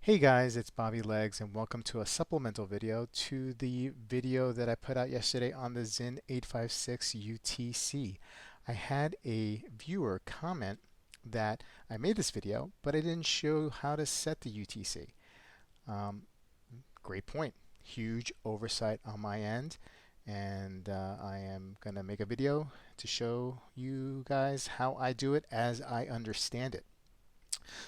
Hey guys, it's Bobby Legs and welcome to a supplemental video to the video that I put out yesterday on the Sinn 856 UTC. I had a viewer comment that I made this video, but I didn't show how to set the UTC. Um, Great point. Huge oversight on my end, and I am going to make a video to show you guys how I do it as I understand it.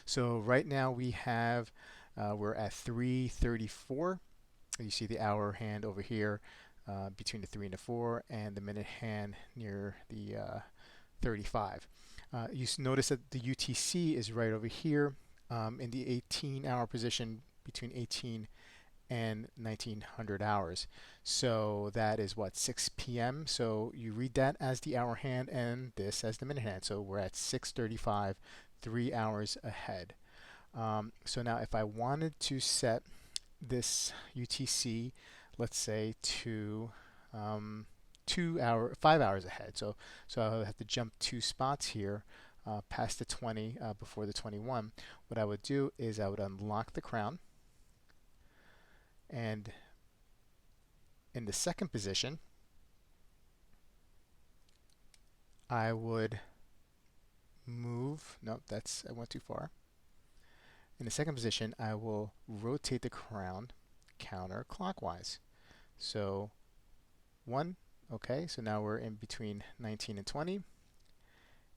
So right now we're at 3:34. You see the hour hand over here between the 3 and the 4, and the minute hand near the 35. You notice that the UTC is right over here in the 18-hour position between 18 and 1900 hours. So that is what, 6 p.m. So you read that as the hour hand and this as the minute hand. So we're at 6:35, 3 hours ahead. So now if I wanted to set this UTC, let's say to 5 hours ahead. So I would have to jump 2 spots here past the 20 before the 21. What I would do is I would unlock the crown, and in the second position I would move, nope, I went too far. In the second position, I will rotate the crown counterclockwise. So 1, okay, so now we're in between 19 and 20.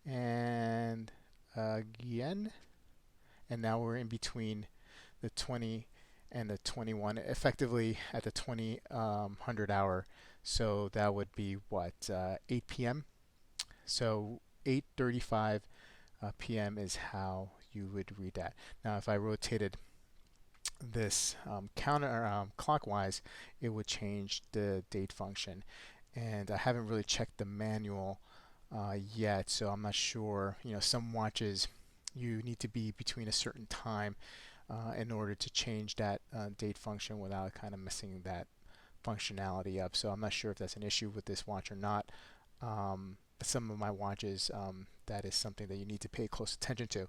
And again, and now we're in between the 20 and the 21, effectively at the 2000 hour. So that would be what, 8 p.m. So 8:35 p.m. is how you would read that. Now, if I rotated this counter clockwise, it would change the date function. And I haven't really checked the manual yet, so I'm not sure. You know, some watches you need to be between a certain time in order to change that date function without kind of messing that functionality up. So I'm not sure if that's an issue with this watch or not. Some of my watches, that is something that you need to pay close attention to.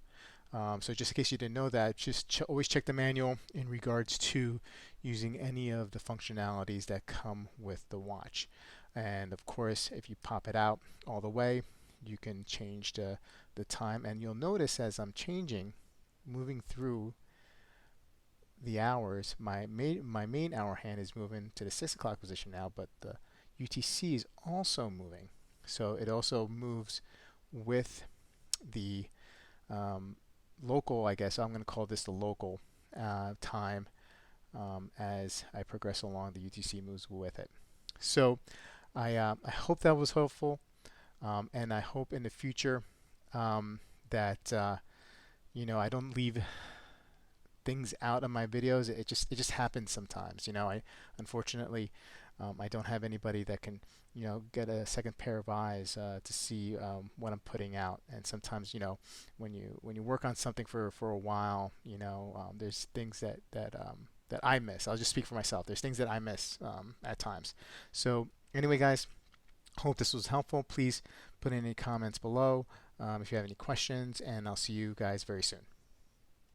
So just in case you didn't know that, just always check the manual in regards to using any of the functionalities that come with the watch. And of course, if you pop it out all the way, you can change the time. And you'll notice as I'm moving through the hours, my main hour hand is moving to the 6 o'clock position now, but the UTC is also moving. So it also moves with the local, I guess I'm going to call this the local time. As I progress along, the UTC moves with it. So I hope that was helpful, and I hope in the future that I don't leave things out of my videos. It just happens sometimes. I unfortunately I don't have anybody that can get a second pair of eyes to see what I'm putting out. And sometimes when you work on something for a while, there's things that I miss. I'll just speak for myself. There's things that I miss at times. So anyway, guys, hope this was helpful. Please put in any comments below if you have any questions, and I'll see you guys very soon.